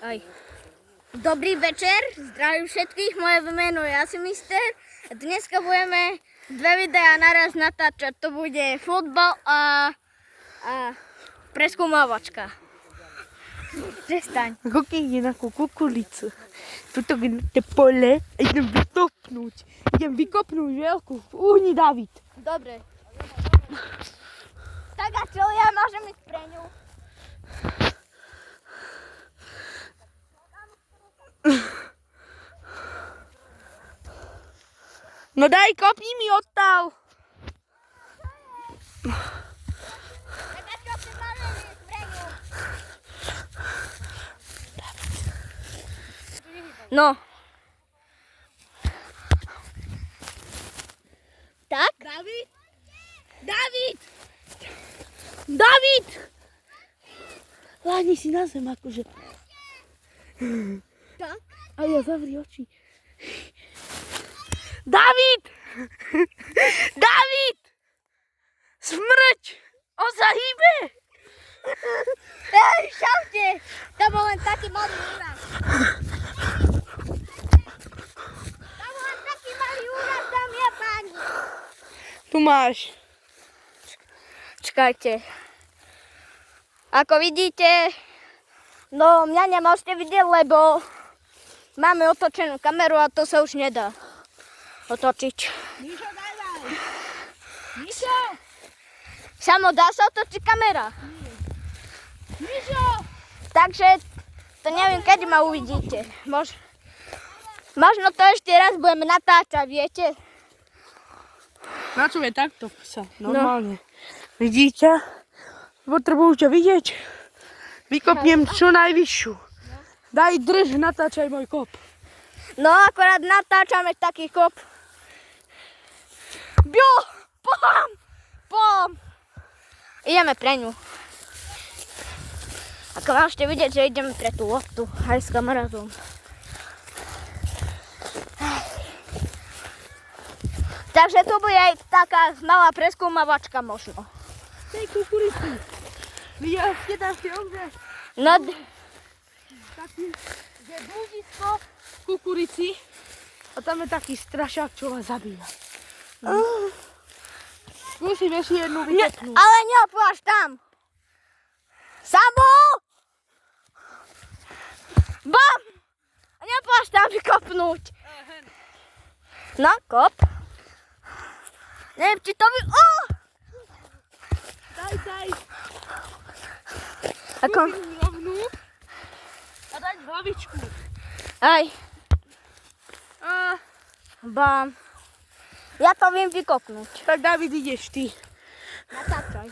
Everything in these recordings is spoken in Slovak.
Aj. Dobrý večer, zdravím všetkých, moje meno je Asimister. Dneska budeme dve videá naraz natáčať, to bude futbal a preskúmavačka. Prestaň. Koľko ide na kukuricu. Tuto na to pole a idem vytopnúť. Idem vykopnúť veľkú. Uhni, David. Dobre. Tak a čo, ja môžem ísť pre ňu? No daj, kopni mi odtav. Tak a čo, ty môžem ísť pre ňu? No. Tak? David? David! David! Láhni si na zem, akože. Tak? A ja zavri oči. David! David! Smrť! On sa hýbe! Ej, šaute! To bol len taký malý úraz. To bol len taký malý úraz, dámy a páni. Tu máš. Čakajte. Ako vidíte, no mňa nemôžete vidieť, lebo máme otočenú kameru a to sa už nedá otočiť. Mišo, daj! Mišo! Samo, dá sa otočiť kamera? Mišo! Takže to neviem, kedy ma uvidíte. Možno to ešte raz budeme natáčať, viete? Na čo je takto sa? Normálne. Vidíte? Potrebujú ťa vidieť. Vykopnem čo najvyššiu. Daj, drž, natáčaj môj kop. No, akorát natáčame taký kop. Bio! Pom! Ideme pre ňu. Ako môžete vidieť, že ideme pre tú loptu aj s kamarátom. Takže tu bude aj taká malá preskúmavačka možno. Tej kukurici. Videla ste tam film, že No, taký, že blúdisko v kukurici a tam je taký strašák, čo vás zabíja. Musím ešte jednu vykopnúť. ale neopláš tam. Samo! Bam! Neopláš tam vykopnúť. No, kop. Neviem, či to by... Daj. Ako... Musím rovnú a dať hlavičku. Aj. Bam. Ja to viem vykopnúť. Tak David, ideš ty. Natáčaj.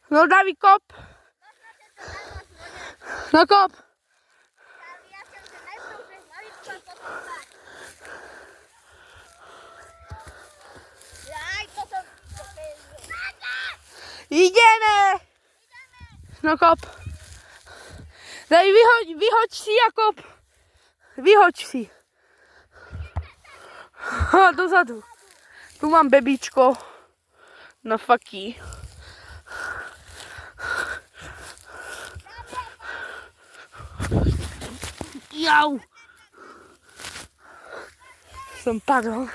No David, kop. No kop. Ideme. No kop. Daj, vyhoď si a kop. Vyhoď si. Dozadu. Tu mám bebičko. Na faky. Jau. Som padol.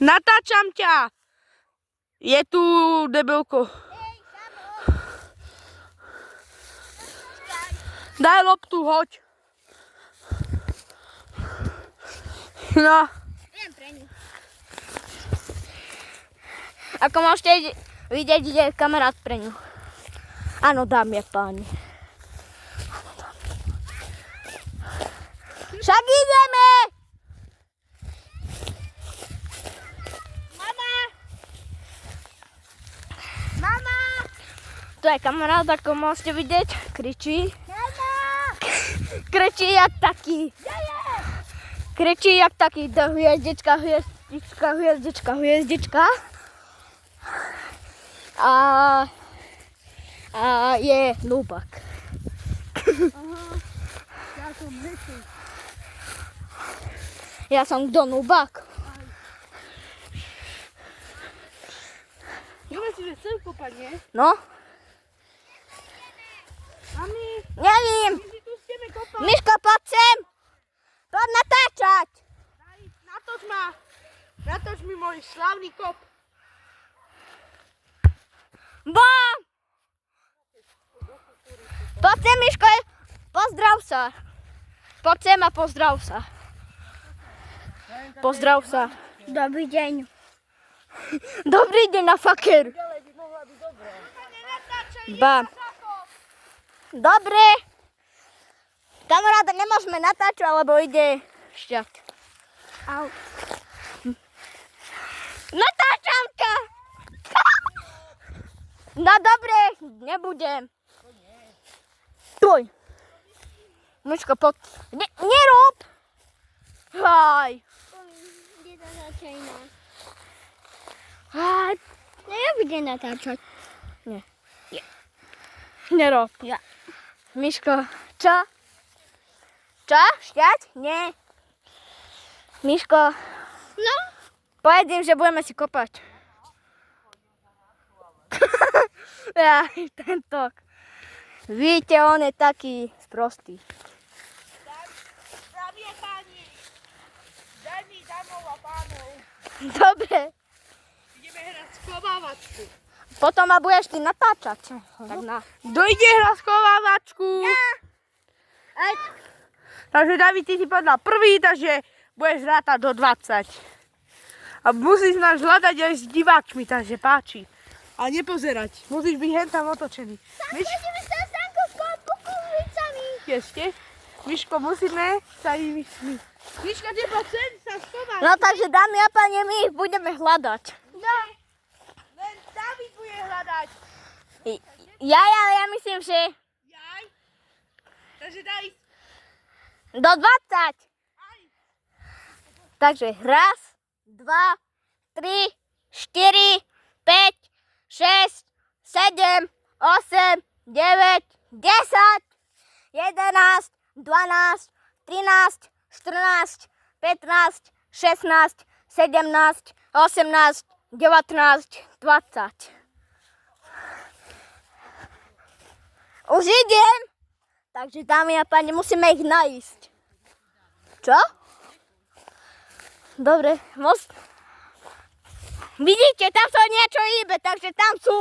Natáčam ťa. Je tu debelko. Daj loptu, hoď. No. Idem pre ňu. Ako môžete vidieť, ide kamarát pre ňu. Áno, dámy a páni. Však ideme! Mama! Tu je kamarát, ako môžete vidieť, kričí. Mama! Kričí jak taký. Kričí jak taký do hviezdička. A je núbak. tom heci. Ja som Donubak. Ideme si, že chcem kopať, nie? No, Mami, nevím. my si tu chceme kopať. Miško, poď sem. Poď natáčať. Daj, natoč mi môj slavný kop. Bom! Poď sem, Miško, pozdrav sa. Poď sem a pozdrav sa. Pozdrav sa. Dobrý deň. Dobrý deň na faker. Ba. Dobre. Kamaráda, nemôžeme natáčať, lebo ide šťat. Au. Natáčam ťa. No dobre, nebudem. Tuj. Miško, poď. Nerob. Haj. Kde to začína? Haj. Nebude natáčať. Nerob. Ja. Miško, čo? Čo? Šťať? Nie. Miško, No, povedím, že budeme si kopať. Ja, tento. Víte, on je taký sprostý. Dámy a páni, dámy, dámov a pánov, Dobre. ideme hrať skovávačku. Potom ma budeš ty natáčať. Tak na. Dojde hra skovávačku. Aj. Takže David, ty si povedal prvý, takže budeš rátať do 20. A musíš nás hľadať aj s divákmi, takže páči. A nepozerať, musíš byť hen tam otočený. ideme sa Stanko s kukuricami. Ešte? Miško, musíme sa im myšli. Miška, teba sem sa schovať. No takže dámy a páni, my ich budeme hľadať. No. Len David bude hľadať. Ale ja myslím, že Jaj. Takže daj. do 20. Takže raz, 2, 3, 4, 5, 6, 7, 8, 9, 10, 11, 12, 13, 14, 15, 16, 17, 18, 19, 20. Už idem. Takže dámy a páni, musíme ich nájsť. Čo? Dobre, vidíte, tam sa niečo hýbe, takže tam sú.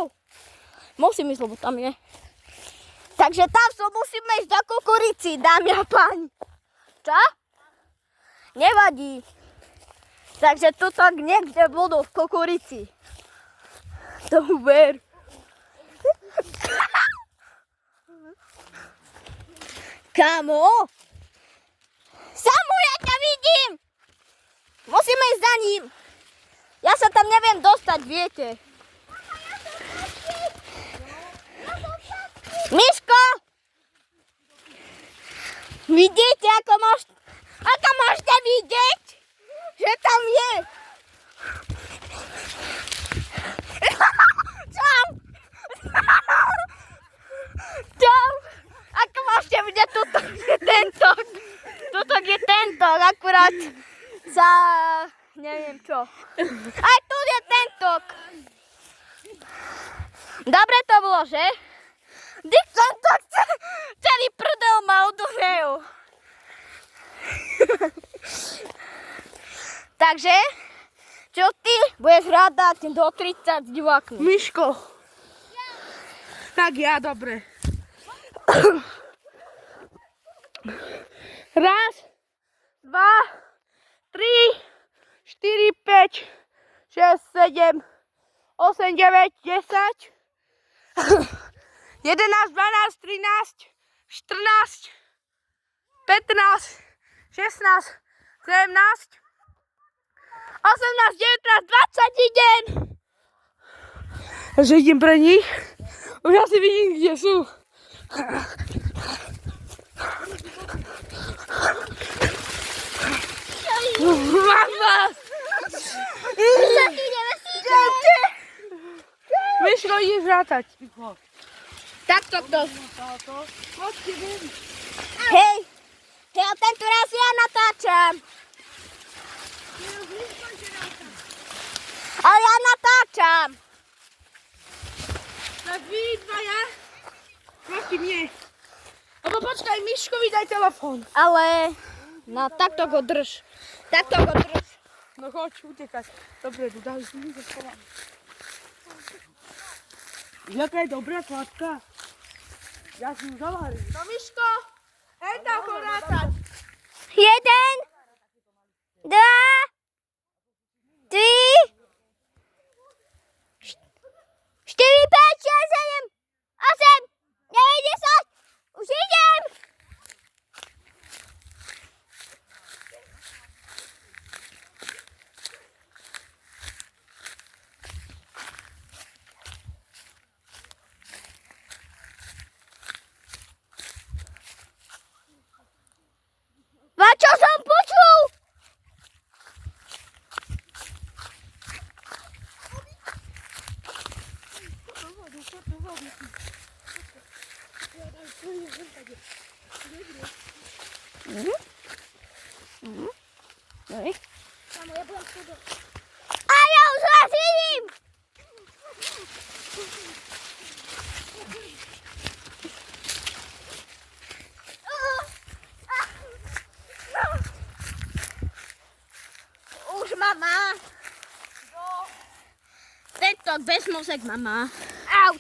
Musím ísť, lebo tam je. Takže tam sú, musíme ísť do kukurici, dámy a páni. Čo? Nevadí. Takže tuto niekde budú v kukurici. To ver. Kamo? Samu, ja ťa vidím. Musíme ísť za ním. Ja sa tam neviem dostať, viete. Miško! Vidíte, ako môžete vidieť, že tam je? Čau! Čau! Ako môžete vidieť, tuto je tento. Tuto je tento, akurát za neviem čo. Aj tu je tento. Dobre to bolo, že? Dík tento celý prdel ma oduhrejú. Takže, čo ty budeš rádať do 30 s divákmi? Miško. Tak ja, dobre. Raz, 2, 3, 4, 5, 6, 7, 8, 9, 10, 11, 12, 13, 14, 15, 16, 17, 18, 19, 20 idem. Takže idem pre nich. Už asi vidím, kde sú. Mám vás! Miško, ideš rátať. Takto to. Hej, natáčam. Ale ja natáčam. Tak vy dvaja proti mne. Lebo počkaj, Miškovi daj telefón. Ale no takto go drž. Takto go drž. No choď, utekaj. Dobre, daj si mi to schovám. Jaká je dobrá kladka. Ja si ju zavarím. No Miško, hej tam porátať. 1, 2, 3, 4, 5, 6, 7, 8, 9, 10. Už idem. A čo som počul? A ja už vás vidím! Už mama. TikTok bez mozek mama. Au.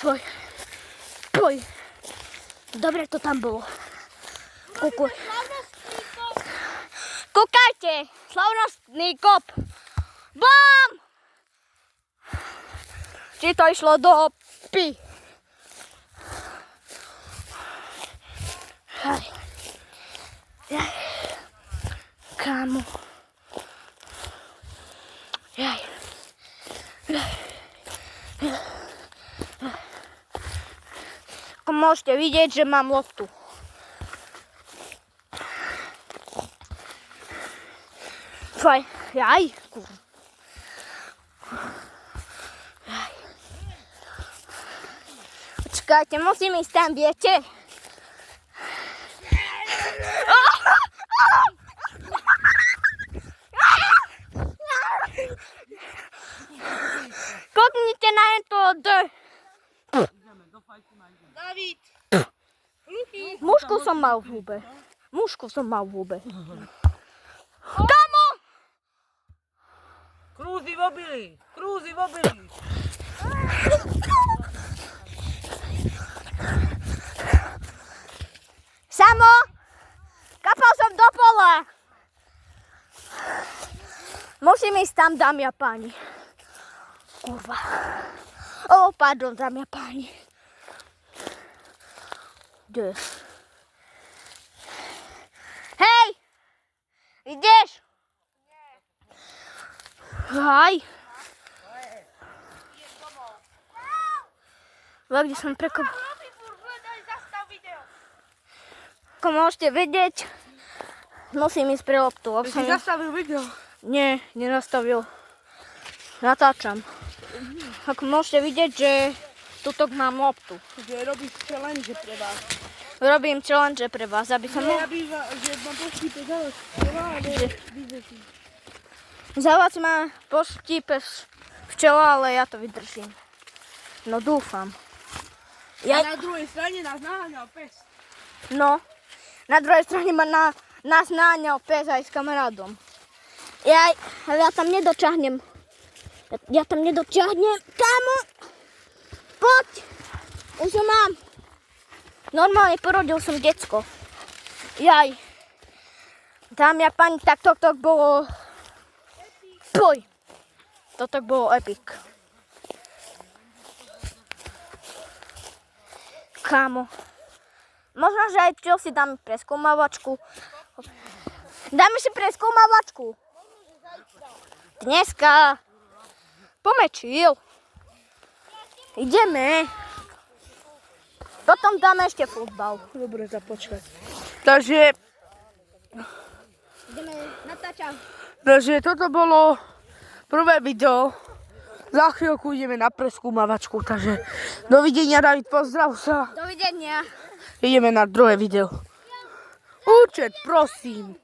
Tvoj. Tvoj. Dobre to tam bolo. Kúkajte. Slavnostný kop. Bam! Či to išlo do pi. Hej. Kámo. Jaj. Ako môžete vidieť, že mám loptu. Faj, jaj, kurva. Počkajte, musím ísť tam, viete? Koknite na to D. David. Mušku som mal v hube. Mušku som mal v hube. Kamo! Krúzy v obili. Krúzy v obili. Samo! Kapal som do pola. Musím ísť tam, dámy a páni. Kurva. Pardon, dámy a páni. Kde? Hej! Ideš? Hej. Kde som prekopal. Ako môžete vidieť, musím ísť pre loptu. Ty si zastavil video. Nie, nenastavil. Natáčam. Ako môžete vidieť, že tuto mám loptu. Že robíš challenge pre vás. Robím challenge pre vás, aby som... Ja býva, že ma poštípe Zavác ma poštípe včela, ale ja to vydržím. No dúfam. A na druhej strane nás naháňal pes. No, na druhej strane nás naháňal pes aj s kamarádom. Ale ja tam nedočahnem. Ja tam nedočahnem. Kámo! Poď! Už ho mám. Normálne porodil som decko. Jaj. Dámy a páni, tak toto bolo... Poj! Toto bolo epic. Kámo. Možno, že aj čo si dáme preskúmavačku. Dáme si preskúmavačku. Dneska. Poďme chill. Ideme. Potom dáme ešte futbal. Dobre, započkaj. Takže Ideme natáčať. toto bolo prvé video. Za chvíľku ideme na preskúmavačku, takže dovidenia, David, pozdrav sa. Dovidenia. Ideme na druhé video. Účet, prosím.